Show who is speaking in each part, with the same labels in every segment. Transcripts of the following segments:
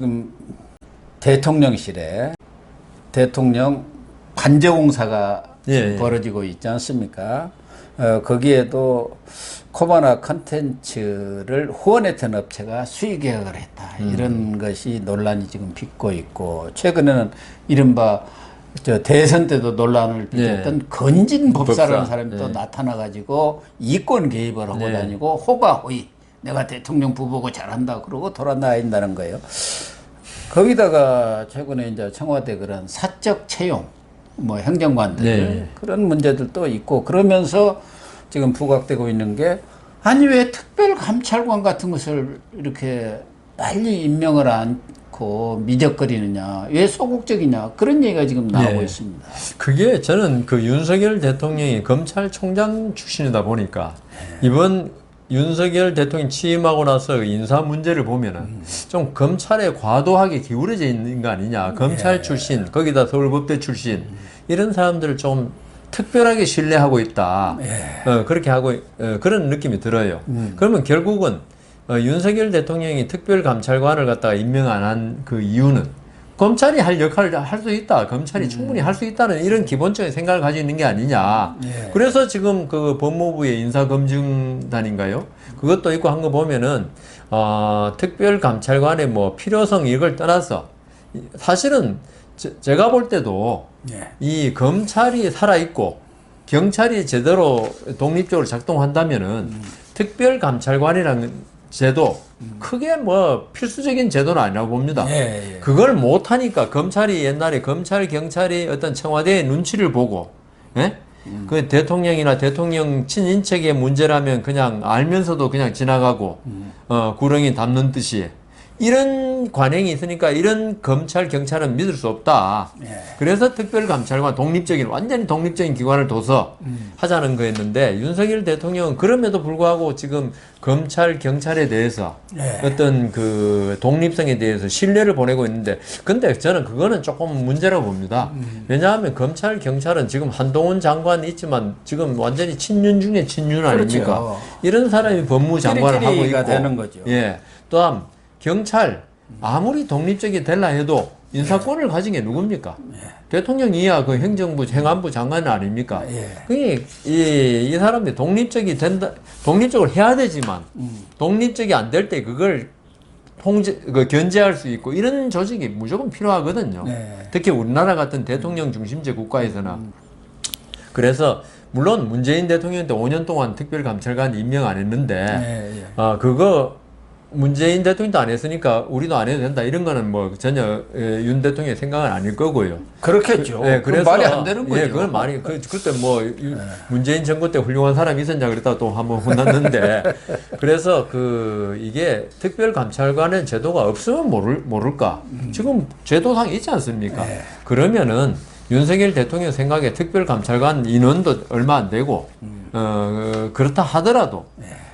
Speaker 1: 지금 대통령실에 대통령 관제공사가 지금 벌어지고 있지 않습니까? 거기에도 코바나 컨텐츠를 후원했던 업체가 수의 계약을 했다. 이런 것이 논란이 지금 빚고 있고, 최근에는 이른바 대선 때도 논란을 빚었던 건진 법사라는 사람이 또 나타나가지고 이권 개입을 하고 다니고 호가호의 내가 대통령 부보고 잘한다 그러고 돌아다닌다는 거예요. 거기다가 최근에 이제 청와대 그런 사적 채용, 뭐 행정관들 그런 문제들도 있고, 그러면서 지금 부각되고 있는 게, 아니 왜 특별감찰관 같은 것을 이렇게 빨리 임명을 않고 미적거리느냐, 왜 소극적이냐, 그런 얘기가 지금 나오고 있습니다.
Speaker 2: 그게 저는 그 윤석열 대통령이 검찰총장 출신이다 보니까 이번 윤석열 대통령 취임하고 나서 인사 문제를 보면은 좀 검찰에 과도하게 기울어져 있는 거 아니냐. 검찰 출신, 거기다 서울법대 출신, 이런 사람들을 좀 특별하게 신뢰하고 있다. 그렇게 하고, 그런 느낌이 들어요. 그러면 결국은 윤석열 대통령이 특별감찰관을 갖다가 임명 안 한 그 이유는 검찰이 할 역할을 할 수 있다. 검찰이 충분히 할 수 있다는 이런 기본적인 생각을 가지고 있는 게 아니냐. 그래서 지금 그 법무부의 인사검증단인가요? 그것도 있고 한 거 보면은, 특별감찰관의 뭐 필요성 이걸 떠나서 사실은 제가 볼 때도 이 검찰이 살아있고 경찰이 제대로 독립적으로 작동한다면은 특별감찰관이라는 제도 크게 뭐 필수적인 제도는 아니라고 봅니다. 그걸 못하니까 검찰이 옛날에 검찰 경찰이 어떤 청와대의 눈치를 보고 그 대통령이나 대통령 친인척의 문제라면 그냥 알면서도 그냥 지나가고 구렁이 담는 듯이 이런 관행이 있으니까 이런 검찰 경찰은 믿을 수 없다. 그래서 특별감찰관 독립적인 완전히 독립적인 기관을 둬서 하자는 거였는데, 윤석열 대통령은 그럼에도 불구하고 지금 검찰 경찰에 대해서 어떤 그 독립성에 대해서 신뢰를 보내고 있는데, 근데 저는 그거는 조금 문제라고 봅니다. 왜냐하면 검찰 경찰은 지금 한동훈 장관이 있지만 지금 완전히 친윤 중에 친윤 아닙니까? 이런 사람이 법무장관을 하고 있고,
Speaker 1: 되는 거죠.
Speaker 2: 또한 경찰 아무리 독립적이 될라 해도 인사권을 가진 게 누굽니까? 대통령 이하 그 행정부 행안부 장관 아닙니까? 이 사람들이 독립적이 된다, 독립적으로 해야 되지만 독립적이 안 될 때 그걸 견제할 수 있고 이런 조직이 무조건 필요하거든요. 특히 우리나라 같은 대통령 중심제 국가에서는. 그래서 물론 문재인 대통령 때 5년 동안 특별감찰관 임명 안 했는데 그거 문재인 대통령도 안 했으니까 우리도 안 해도 된다, 이런 거는 뭐 전혀 윤 대통령의 생각은 아닐 거고요.
Speaker 1: 그렇겠죠. 그래서 말이 안 되는 거죠.
Speaker 2: 그건 말이 그때 뭐 문재인 정부 때 훌륭한 사람이 있었냐 그랬다가 또 한번 혼났는데 그래서 이게 특별감찰관의 제도가 없으면 모를까. 지금 제도상 있지 않습니까? 그러면은 윤석열 대통령 생각에 특별감찰관 인원도 얼마 안 되고 그렇다 하더라도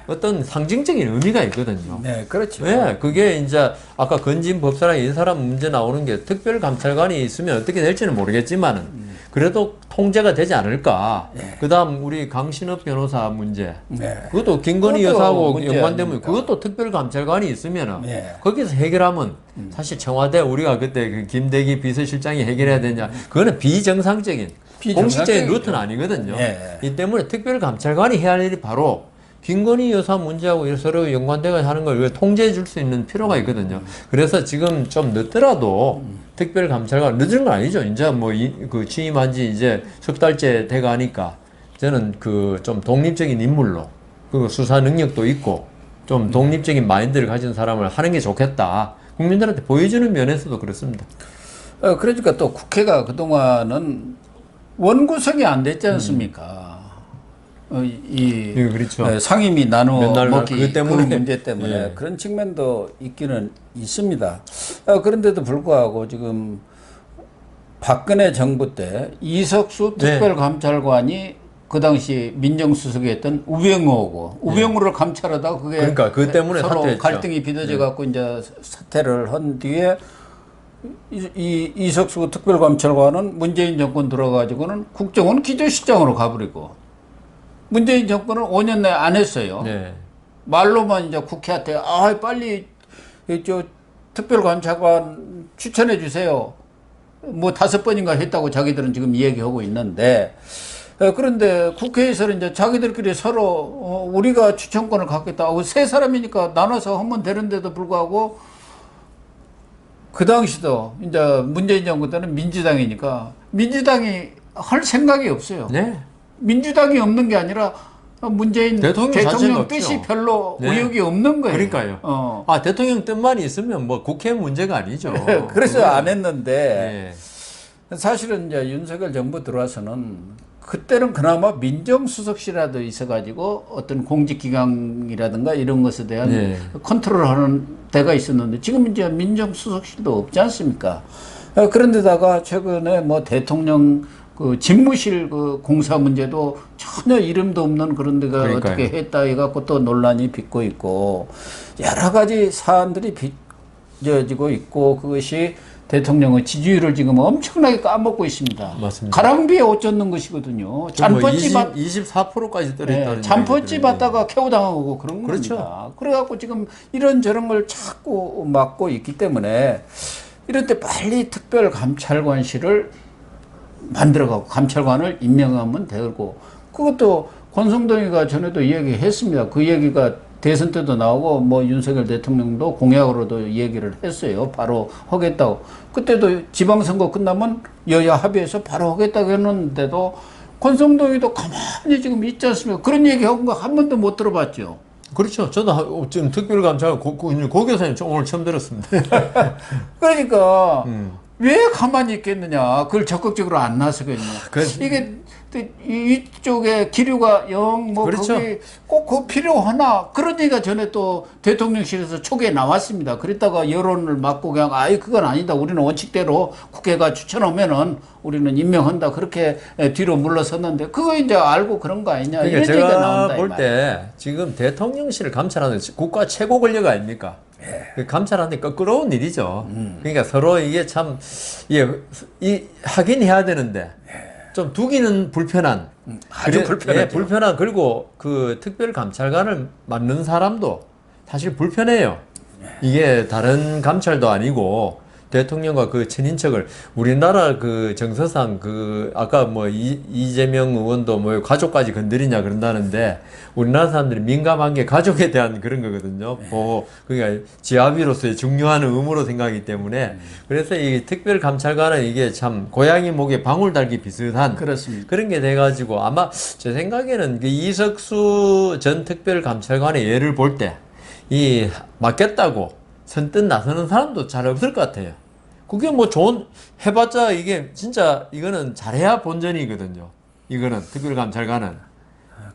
Speaker 2: 어떤 상징적인 의미가 있거든요.
Speaker 1: 그렇죠.
Speaker 2: 그게 이제 아까 건진 법사랑 이 사람 문제 나오는 게 특별감찰관이 있으면 어떻게 될지는 모르겠지만은 그래도 통제가 되지 않을까. 그다음 우리 강신업 변호사 문제, 그것도 김건희 여사하고 연관되면 그것도 특별감찰관이 있으면은 거기서 해결하면 사실 청와대 우리가 그때 그 김대기 비서실장이 해결해야 되냐, 그거는 비정상적인 공식적인 루트는 아니거든요. 이 때문에 특별감찰관이 해야 할 일이 바로 김건희 여사 문제하고 서로 연관돼서 하는 걸 통제해 줄 수 있는 필요가 있거든요. 그래서 지금 좀 늦더라도 특별감찰관, 늦은 건 아니죠. 이제 뭐 그 취임한 지 이제 석 달째 돼 가니까 저는 좀 독립적인 인물로, 그리고 수사 능력도 있고 좀 독립적인 마인드를 가진 사람을 하는 게 좋겠다. 국민들한테 보여주는 면에서도 그렇습니다.
Speaker 1: 그러니까 또 국회가 그동안은 원구성이 안 됐지 않습니까?
Speaker 2: 그렇죠.
Speaker 1: 상임위 나눠 먹기 그 문제 때문에
Speaker 2: 예.
Speaker 1: 그런 측면도 있기는 있습니다. 그런데도 불구하고 지금 박근혜 정부 때 이석수 특별감찰관이 그 당시 민정수석이었던 우병우고 우병우를 감찰하다가 그게
Speaker 2: 그러니까 그 때문에
Speaker 1: 서로
Speaker 2: 사퇴했죠.
Speaker 1: 갈등이 빚어져 갖고 이제 사퇴를 한 뒤에 이석수 특별감찰관은 문재인 정권 들어가지고는 국정원 기조실장으로 가버리고, 문재인 정권은 5년 내에 안 했어요. 말로만 이제 국회한테 빨리 특별감찰관 추천해 주세요. 뭐 5번인가 했다고 자기들은 지금 이야기하고 있는데, 그런데 국회에서는 이제 자기들끼리 서로 우리가 추천권을 갖겠다. 세 사람이니까 나눠서 하면 되는데도 불구하고 그 당시도 이제 문재인 정부 때는 민주당이니까 민주당이 할 생각이 없어요.
Speaker 2: 네.
Speaker 1: 민주당이 없는 게 아니라 문재인 대통령 뜻이
Speaker 2: 없죠.
Speaker 1: 별로
Speaker 2: 네.
Speaker 1: 의욕이 없는 거예요.
Speaker 2: 그러니까요. 대통령 뜻만 있으면 뭐 국회 문제가 아니죠.
Speaker 1: 그래서 안 했는데
Speaker 2: 네.
Speaker 1: 사실은 이제 윤석열 정부 들어와서는 그때는 그나마 민정수석실이라도 있어가지고 어떤 공직기강이라든가 이런 것에 대한
Speaker 2: 네.
Speaker 1: 컨트롤하는 데가 있었는데 지금 이제 민정수석실도 없지 않습니까? 그런데다가 최근에 뭐 대통령 그 집무실 그 공사 문제도 전혀 이름도 없는 그런 데가
Speaker 2: 그러니까요.
Speaker 1: 어떻게 했다 해갖고 또 논란이 빚고 있고 여러 가지 사안들이 빚어지고 있고 그것이 대통령의 지지율을 지금 엄청나게 까먹고 있습니다.
Speaker 2: 맞습니다.
Speaker 1: 가랑비에 옷 젖는 것이거든요. 잔펀치
Speaker 2: 24%까지 떨어졌다는
Speaker 1: 잔펀치 받다가 캐고당하고 그런
Speaker 2: 그렇죠.
Speaker 1: 겁니다. 그래갖고 지금 이런저런 걸 자꾸 막고 있기 때문에 이럴 때 빨리 특별감찰관실을 만들어가고 감찰관을 임명하면 되고 그것도 권성동이가 전에도 이야기했습니다. 그 얘기가 대선 때도 나오고 뭐 윤석열 대통령도 공약으로도 얘기를 했어요. 바로 하겠다고. 그때도 지방선거 끝나면 여야 합의해서 바로 하겠다고 했는데도 권성동이도 가만히 지금 있지 않습니까? 그런 얘기하고 거 한 번도 못 들어봤죠.
Speaker 2: 그렇죠. 저도 지금 특별감찰관 고 교사님 오늘 처음 들었습니다.
Speaker 1: 그러니까 왜 가만히 있겠느냐. 그걸 적극적으로 안 나서겠냐. 이게 이쪽에 기류가 영 뭐
Speaker 2: 그렇죠.
Speaker 1: 거기 꼭 그 필요하나 그런 얘기가 전에 또 대통령실에서 초기에 나왔습니다. 그랬다가 여론을 막고 그냥 그건 아니다. 우리는 원칙대로 국회가 추천하면은 우리는 임명한다. 그렇게 뒤로 물러섰는데 그거 이제 알고 그런 거 아니냐.
Speaker 2: 그러니까
Speaker 1: 이런 얘기가
Speaker 2: 제가
Speaker 1: 나온다.
Speaker 2: 볼 때 지금 대통령실을 감찰하는 국가 최고 권력 아닙니까? 감찰하는 게 거꾸로운 일이죠. 그러니까 서로 이게 참, 하긴 해야 되는데, 좀 두기는 불편한.
Speaker 1: 아주 불편하죠.
Speaker 2: 불편한. 그리고 그 특별감찰관을 맡는 사람도 사실 불편해요. 이게 다른 감찰도 아니고, 대통령과 그 친인척을 우리나라 그 정서상 그 아까 뭐 이재명 의원도 뭐 가족까지 건드리냐 그런다는데 우리나라 사람들이 민감한 게 가족에 대한 그런 거거든요. 그러니까 지아비로서의 중요한 의무로 생각하기 때문에 그래서 이 특별감찰관은 이게 참 고양이 목에 방울 달기 비슷한
Speaker 1: 그렇습니다.
Speaker 2: 그런 게 돼가지고 아마 제 생각에는 그 이석수 전 특별감찰관의 예를 볼 때 이 맡겠다고 선뜻 나서는 사람도 잘 없을 것 같아요. 그게 뭐 해봤자 이게 진짜 이거는 잘해야 본전이거든요. 이거는 특별감찰관은.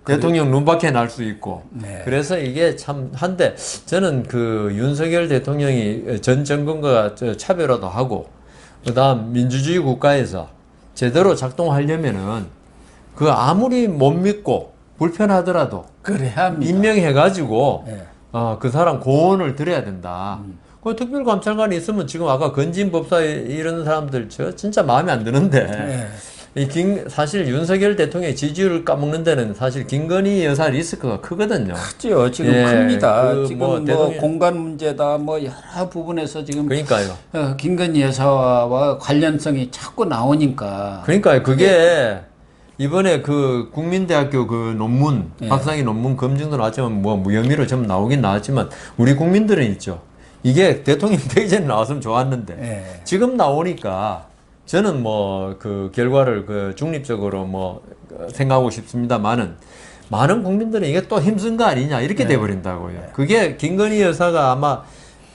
Speaker 2: 대통령 눈밖에 날 수 있고.
Speaker 1: 네.
Speaker 2: 그래서 이게 참 한데 저는 그 윤석열 대통령이 전 정권과 차별화도 하고 그다음 민주주의 국가에서 제대로 작동하려면은 그 아무리 못 믿고 불편하더라도
Speaker 1: 그래야 합니다.
Speaker 2: 임명해가지고
Speaker 1: 네.
Speaker 2: 그 사람 고언을 들어야 된다. 그 특별감찰관이 있으면 지금 아까 건진법사 이런 사람들 저 진짜 마음에 안 드는데 사실 윤석열 대통령의 지지율을 까먹는 데는 사실 김건희 여사 리스크가 크거든요.
Speaker 1: 크죠. 지금 큽니다.
Speaker 2: 그
Speaker 1: 지금 뭐 공간 문제다 뭐 여러 부분에서 지금
Speaker 2: 그러니까요.
Speaker 1: 김건희 여사와 관련성이 자꾸 나오니까.
Speaker 2: 그러니까요. 그게 이번에 그 국민대학교 그 논문, 박사학위 논문 검증도 나왔지만 뭐 무혐의로 좀 나오긴 나왔지만 우리 국민들은 있죠. 이게 대통령 되기 전에 나왔으면 좋았는데 지금 나오니까 저는 뭐 그 결과를 그 중립적으로 뭐 생각하고 싶습니다만은 많은 국민들은 이게 또 힘쓴 거 아니냐 이렇게 돼버린다고요. 그게 김건희 여사가 아마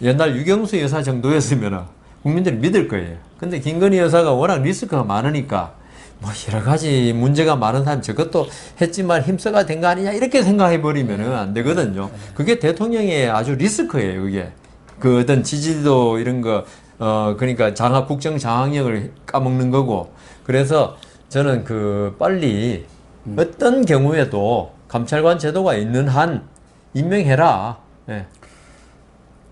Speaker 2: 옛날 유경수 여사 정도였으면 국민들이 믿을 거예요. 근데 김건희 여사가 워낙 리스크가 많으니까 뭐 여러 가지 문제가 많은 사람 저것도 했지만 힘써가 된 거 아니냐 이렇게 생각해 버리면은 안 되거든요. 그게 대통령의 아주 리스크예요. 그게 그 어떤 지지도 이런 거 그러니까 국정 장악력을 까먹는 거고 그래서 저는 그 빨리 어떤 경우에도 감찰관 제도가 있는 한 임명해라.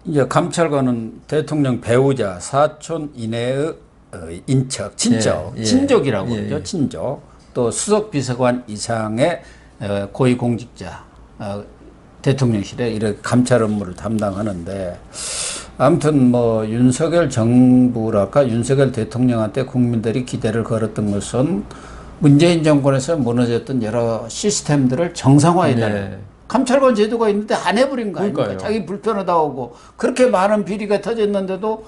Speaker 1: 이제 감찰관은 대통령 배우자 사촌 이내의 인척, 친척, 친족이라고 그러죠. 친족. 또 수석 비서관 이상의 고위공직자 대통령실에 이렇게 감찰 업무를 담당하는데 아무튼 뭐 윤석열 정부랄까 윤석열 대통령한테 국민들이 기대를 걸었던 것은 문재인 정권에서 무너졌던 여러 시스템들을 정상화해달라.
Speaker 2: 네.
Speaker 1: 감찰관 제도가 있는데 안 해버린 거 아닙니까?
Speaker 2: 그러니까요.
Speaker 1: 자기 불편하다고 하고 그렇게 많은 비리가 터졌는데도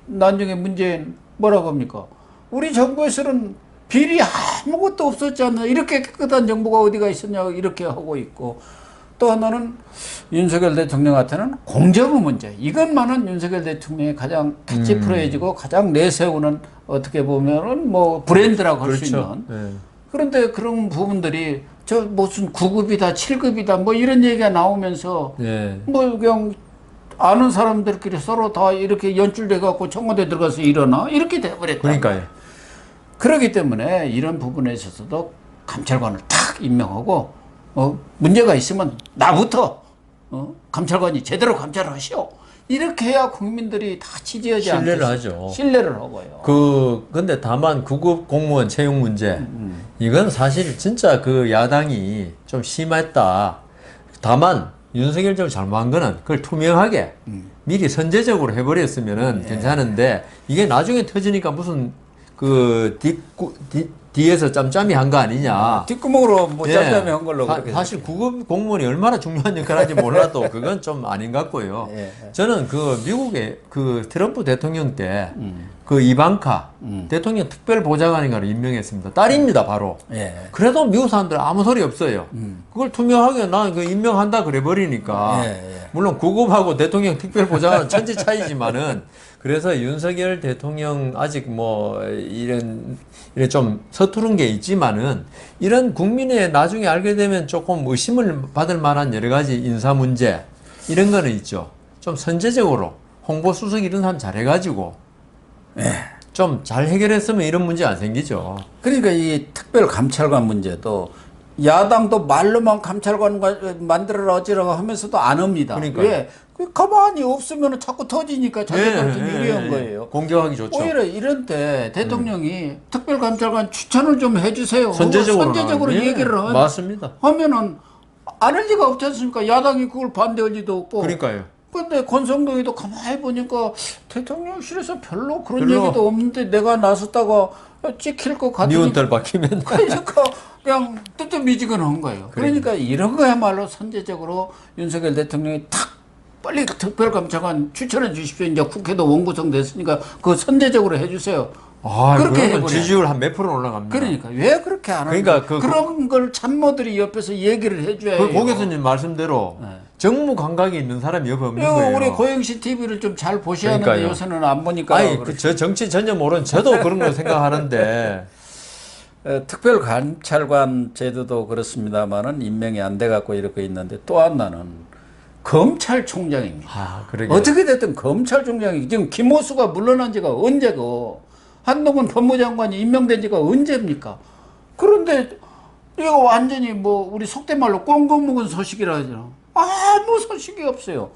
Speaker 1: 나중에 문재인 뭐라고 합니까? 우리 정부에서는 비리 아무것도 없었지 않나 이렇게 깨끗한 정부가 어디가 있었냐고 이렇게 하고 있고 또 하나는 윤석열 대통령한테는 공정의 문제 이것만은 윤석열 대통령이 가장 캐치프레이즈고 가장 내세우는 어떻게 보면은 뭐 브랜드라고 할 수
Speaker 2: 그렇죠.
Speaker 1: 있는
Speaker 2: 네.
Speaker 1: 그런데 그런 부분들이 저 무슨 9급이다 7급이다 뭐 이런 얘기가 나오면서
Speaker 2: 네.
Speaker 1: 뭐 그냥 아는 사람들끼리 서로 다 이렇게 연출돼 갖고 청와대 들어가서 일어나 이렇게 돼버렸다.
Speaker 2: 그러니까요.
Speaker 1: 그렇기 때문에 이런 부분에 있어서도 감찰관을 탁 임명하고 문제가 있으면 나부터 감찰관이 제대로 감찰을 하시오. 이렇게 해야 국민들이 다 지지하지 않겠어요.
Speaker 2: 신뢰를 하죠.
Speaker 1: 신뢰를 하고요.
Speaker 2: 근데 다만 9급 공무원 채용 문제, 이건 사실 진짜 그 야당이 좀 심했다. 다만, 윤석열 정부 잘못한 거는 그걸 투명하게 미리 선제적으로 해버렸으면은 괜찮은데, 이게 나중에 터지니까 무슨 뒤에서 짬짬이 한 거 아니냐.
Speaker 1: 뒷구멍으로 뭐 짬짬이 한 걸로.
Speaker 2: 사실 9급 공무원이 얼마나 중요한 역할을 하는지 몰라도 그건 좀 아닌 것 같고요.
Speaker 1: 예.
Speaker 2: 저는 그 미국의 그 트럼프 대통령 때 그 이방카 대통령 특별보좌관인가를 임명했습니다. 딸입니다, 바로.
Speaker 1: 예.
Speaker 2: 그래도 미국 사람들 아무 소리 없어요. 그걸 투명하게 난 그 임명한다 그래 버리니까. 물론 9급하고 대통령 특별보좌관은 천지 차이지만은 그래서 윤석열 대통령 아직 뭐 이런 좀 서투른 게 있지만은 이런 국민의 나중에 알게 되면 조금 의심을 받을 만한 여러 가지 인사 문제 이런 거는 있죠. 좀 선제적으로 홍보 수석 이런 사람 잘해가지고 좀 잘 해결했으면 이런 문제 안 생기죠.
Speaker 1: 그러니까 이 특별 감찰관 문제도 야당도 말로만 감찰관 만들어라 어찌라고 하면서도 안 합니다.
Speaker 2: 그러니까요.
Speaker 1: 왜? 가만히 없으면 자꾸 터지니까 자기들한테 유리한 거예요.
Speaker 2: 공격하기 좋죠.
Speaker 1: 오히려 이런 때 대통령이 특별감찰관 추천을 좀 해주세요.
Speaker 2: 선제적으로
Speaker 1: 얘기를
Speaker 2: 맞습니다.
Speaker 1: 하면은 안 할 리가 없지 않습니까? 야당이 그걸 반대할 리도 없고.
Speaker 2: 그러니까요.
Speaker 1: 근데 권성동이도 가만히 보니까 대통령실에서 별로 그런 얘기도 없는데 내가 나섰다가 찍힐 것 같으니까.
Speaker 2: 미운털 박히면.
Speaker 1: 그러니까 그냥 뜨뜻미지근한 거예요. 그러니까 이런 거야말로 선제적으로 윤석열 대통령이 탁 빨리 특별감찰관 추천해 주십시오. 이제 국회도 원구성 됐으니까 그거 선제적으로 해주세요. 그렇게 해버려.
Speaker 2: 지지율 한 몇 프로 올라갑니다.
Speaker 1: 그러니까 왜 그렇게 안 하는
Speaker 2: 그러니까
Speaker 1: 그런 걸 참모들이 옆에서 얘기를 해줘야 해요.
Speaker 2: 고 교수님 말씀대로 정무 감각이 있는 사람이 옆에 없는 거예요.
Speaker 1: 우리 고영시 TV를 좀 잘 보셔야 하는데
Speaker 2: 그러니까요.
Speaker 1: 요새는 안 보니까.
Speaker 2: 아니, 저 정치 전혀 모르는 저도 그런 거 생각하는데.
Speaker 1: 특별감찰관 제도도 그렇습니다만은 임명이 안 돼갖고 이렇게 있는데 또 하나는 검찰총장입니다. 어떻게 됐든 검찰총장이 지금 김호수가 물러난 지가 언제고 한동훈 법무장관이 임명된 지가 언제입니까? 그런데 이거 완전히 뭐 우리 속된 말로 꽁꽁 묵은 소식이라 하잖아. 아무 소식이 없어요.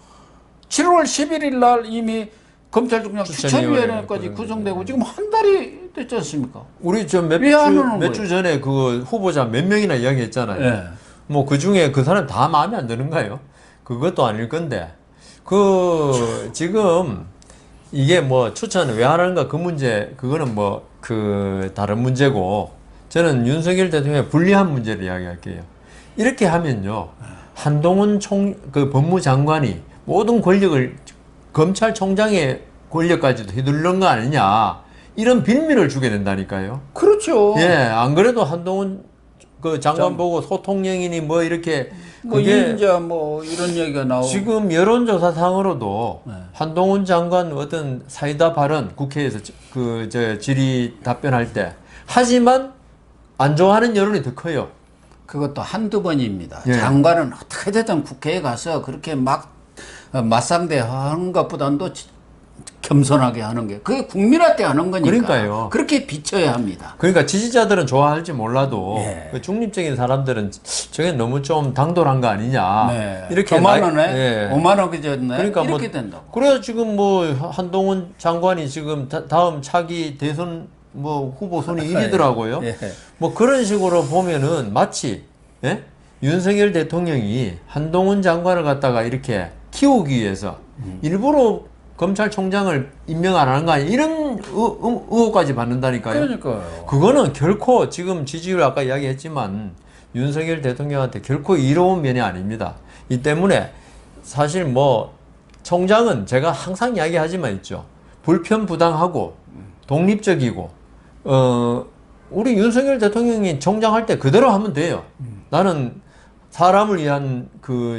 Speaker 1: 7월 11일 날 이미 검찰총장 추천위원회까지 구성되고 지금 한 달이 됐지 않습니까?
Speaker 2: 우리 저 몇 주 전에 그 후보자 몇 명이나 이야기했잖아요.
Speaker 1: 네.
Speaker 2: 뭐 그 중에 그 사람 다 마음에 안 드는가요? 그것도 아닐 건데. 지금 이게 뭐 추천 왜 하는가 그 문제, 그거는 뭐 다른 문제고 저는 윤석열 대통령의 불리한 문제를 이야기할게요. 이렇게 하면요. 한동훈 법무장관이 모든 권력을 검찰총장의 권력까지도 휘둘른 거 아니냐. 이런 빌미를 주게 된다니까요.
Speaker 1: 그렇죠.
Speaker 2: 예, 안 그래도 한동훈 장관 보고 소통령이니 뭐 이렇게
Speaker 1: 인자 뭐 이런 얘기가 나오고
Speaker 2: 지금 여론조사상으로도 한동훈 장관 어떤 사이다 발언 국회에서 질의 답변할 때 하지만 안 좋아하는 여론이 더 커요.
Speaker 1: 그것도 한두 번입니다. 장관은 어떻게 되든 국회에 가서 그렇게 막 맞상대하는 것보다도 겸손하게 하는 게 그게 국민한테 하는 거니까.
Speaker 2: 그러니까요.
Speaker 1: 그렇게 비춰야 합니다.
Speaker 2: 그러니까 지지자들은 좋아할지 몰라도 중립적인 사람들은 저게 너무 좀 당돌한 거 아니냐. 이렇게
Speaker 1: 5만 원에 5만 원 그졌네.
Speaker 2: 그러니까
Speaker 1: 이렇게 된다고.
Speaker 2: 그래야 지금 뭐 한동훈 장관이 지금 다음 차기 대선 뭐 후보 순위 1위더라고요. 뭐 그런 식으로 보면은 마치 윤석열 대통령이 한동훈 장관을 갖다가 이렇게 키우기 위해서 일부러 검찰총장을 임명 안 하는 거 아니야? 이런 의혹까지 받는다니까요.
Speaker 1: 그러니까요.
Speaker 2: 그거는 결코 지금 지지율 아까 이야기했지만 윤석열 대통령한테 결코 이로운 면이 아닙니다. 이 때문에 사실 뭐 총장은 제가 항상 이야기하지만 있죠. 불편부당하고 독립적이고 우리 윤석열 대통령이 총장할 때 그대로 하면 돼요. 나는 사람을 위한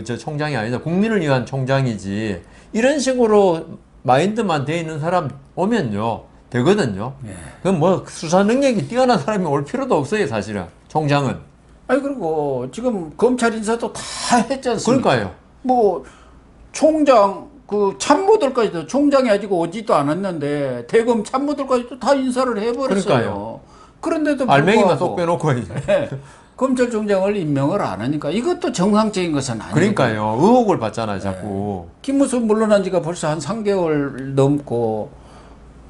Speaker 2: 저 총장이 아니다. 국민을 위한 총장이지. 이런 식으로 마인드만 돼 있는 사람 오면요. 되거든요.
Speaker 1: 예.
Speaker 2: 그럼 뭐 수사 능력이 뛰어난 사람이 올 필요도 없어요, 사실은. 총장은.
Speaker 1: 아니 그리고 지금 검찰 인사도 다 했지 않습니까?
Speaker 2: 그러니까요.
Speaker 1: 뭐 총장 그 참모들까지도 총장이 아직 오지도 않았는데 대검 참모들까지도 다 인사를 해버렸어요.
Speaker 2: 그러니까요.
Speaker 1: 그런데도
Speaker 2: 알맹이만
Speaker 1: 불구하고
Speaker 2: 쏙 빼놓고 이제.
Speaker 1: 네, 검찰총장을 임명을 안 하니까 이것도 정상적인 것은 아니고.
Speaker 2: 그러니까요. 의혹을 받잖아요, 자꾸.
Speaker 1: 김무수 물러난 지가 벌써 한 3개월 넘고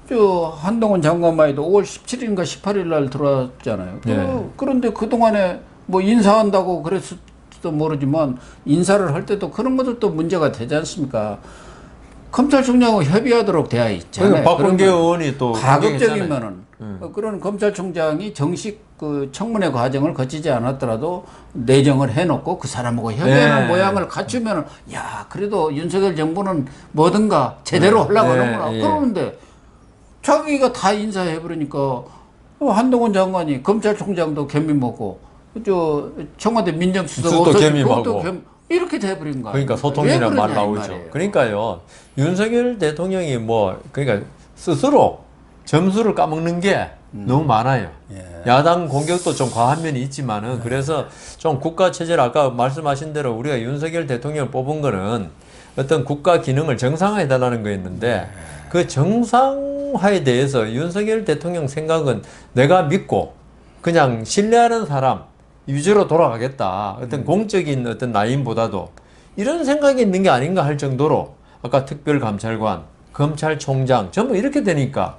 Speaker 1: 저 한동훈 장관만 해도 5월 17일인가 18일 날 들어왔잖아요.
Speaker 2: 네.
Speaker 1: 그런데 그동안에 뭐 인사한다고 그랬을지도 모르지만 인사를 할 때도 그런 것도 문제가 되지 않습니까? 검찰총장하고 협의하도록 되어 있잖아요.
Speaker 2: 박범계 의원이 또
Speaker 1: 가급적이면은 그런 검찰총장이 정식 그 청문회 과정을 거치지 않았더라도 내정을 해놓고 그 사람하고 협의하는
Speaker 2: 네.
Speaker 1: 모양을 갖추면은 야 그래도 윤석열 정부는 뭐든가 제대로 하려고 하는구나 그러는데 자기가 다 인사해버리니까 한동훈 장관이 검찰총장도 겸임 먹고 저 청와대 민정수석
Speaker 2: 겸임하고
Speaker 1: 이렇게 돼버린 거야.
Speaker 2: 그러니까 소통이라는 말 나오죠. 그러니까요. 윤석열 대통령이 뭐 그러니까 스스로 점수를 까먹는 게 너무 많아요.
Speaker 1: 예.
Speaker 2: 야당 공격도 좀 과한 면이 있지만은 그래서 좀 국가 체제를 아까 말씀하신 대로 우리가 윤석열 대통령을 뽑은 거는 어떤 국가 기능을 정상화해 달라는 거였는데 그 정상화에 대해서 윤석열 대통령 생각은 내가 믿고 그냥 신뢰하는 사람 위주로 돌아가겠다. 어떤 공적인 어떤 라인보다도 이런 생각이 있는 게 아닌가 할 정도로 아까 특별감찰관, 검찰총장 전부 이렇게 되니까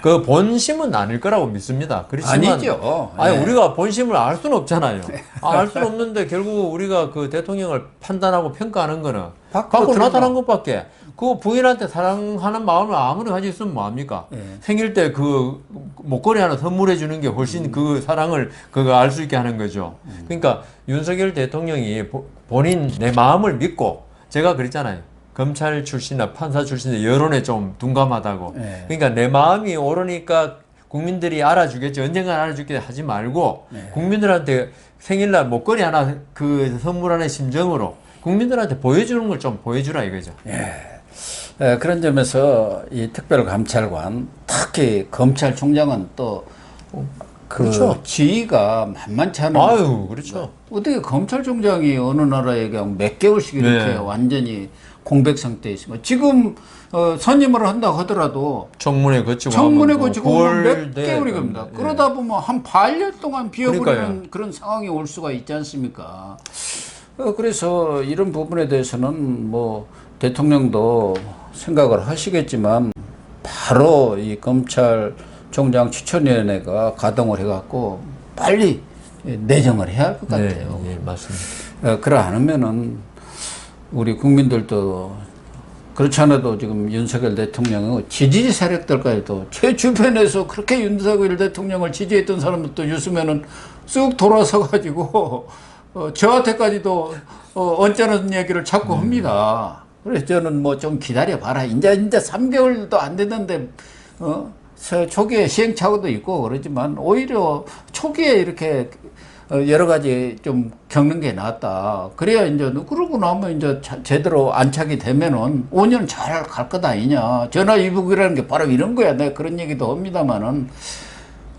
Speaker 2: 그 본심은 아닐 거라고 믿습니다. 그렇지만
Speaker 1: 아니죠.
Speaker 2: 아니 우리가 본심을 알 수는 없잖아요. 알 수는 없는데 결국 우리가 그 대통령을 판단하고 평가하는 거는 밖으로 나타난 것밖에 그 부인한테 사랑하는 마음을 아무리 가지고 있으면 뭐합니까? 생일 때 그 목걸이 하나 선물해 주는 게 훨씬 그 사랑을 그거 알 수 있게 하는 거죠. 그러니까 윤석열 대통령이 본인 내 마음을 믿고 제가 그랬잖아요. 검찰 출신이나 판사 출신의 여론에 좀 둔감하다고. 그러니까 내 마음이 오르니까 국민들이 알아주겠지. 언젠가 알아주겠지 하지 말고 국민들한테 생일날 목걸이 하나 그 선물하는 심정으로 국민들한테 보여주는 걸 좀 보여주라 이거죠.
Speaker 1: 그런 점에서 이 특별감찰관 특히 검찰총장은 또 그
Speaker 2: 그렇죠.
Speaker 1: 지위가 만만치 않은.
Speaker 2: 아유, 그렇죠.
Speaker 1: 어떻게 검찰총장이 어느 나라에 그냥 몇 개월씩 이렇게 완전히 공백 상태에 있으면 지금 선임을 한다 하더라도
Speaker 2: 청문회 거치고
Speaker 1: 몇 개월이 겁니다. 그러다 보면 한 8년 동안 비어버리는 그런 상황이 올 수가 있지 않습니까? 그래서 이런 부분에 대해서는 뭐 대통령도 생각을 하시겠지만 바로 이 검찰총장 추천위원회가 가동을 해갖고 빨리 내정을 해야 할 것 같아요.
Speaker 2: 네, 맞습니다.
Speaker 1: 그래 않으면은 우리 국민들도 그렇지 않아도 지금 윤석열 대통령의 지지 세력들까지도 제 주변에서 그렇게 윤석열 대통령을 지지했던 사람들도 요즘에는 쑥 돌아서 가지고 저한테까지도 언짢은 얘기를 자꾸 합니다. 그래서 저는 뭐 좀 기다려 봐라. 이제 3개월도 안 됐는데 초기에 시행착오도 있고 그러지만 오히려 초기에 이렇게 여러 가지 좀 겪는 게 낫다. 그래야 이제 그러고 나면 이제 제대로 안착이 되면은 5년 잘 갈 거다 아니냐. 전화위복이라는 게 바로 이런 거야. 내가 그런 얘기도 합니다만은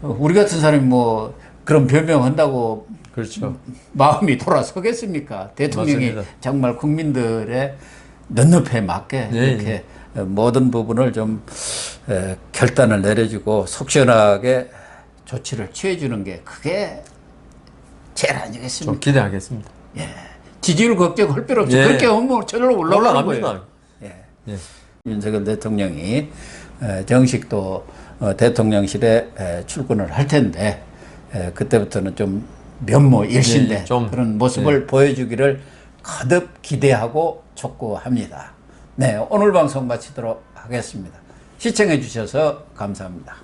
Speaker 1: 우리 같은 사람이 뭐 그런 변명한다고
Speaker 2: 그렇죠.
Speaker 1: 마음이 돌아서겠습니까? 대통령이
Speaker 2: 맞습니다.
Speaker 1: 정말 국민들의 눈높이에 맞게 이렇게 모든 부분을 좀 결단을 내려주고 속 시원하게 조치를 취해주는 게 그게 제일 아니겠습니까?
Speaker 2: 좀 기대하겠습니다.
Speaker 1: 지지율 걱정할 필요 없죠. 그렇게 하면 저절로 올라가는 거예요. 윤석열 대통령이 정식 또 대통령실에 출근을 할 텐데 그때부터는 좀 면모 일신된 그런 모습을 보여주기를 거듭 기대하고 촉구합니다. 네, 오늘 방송 마치도록 하겠습니다. 시청해 주셔서 감사합니다.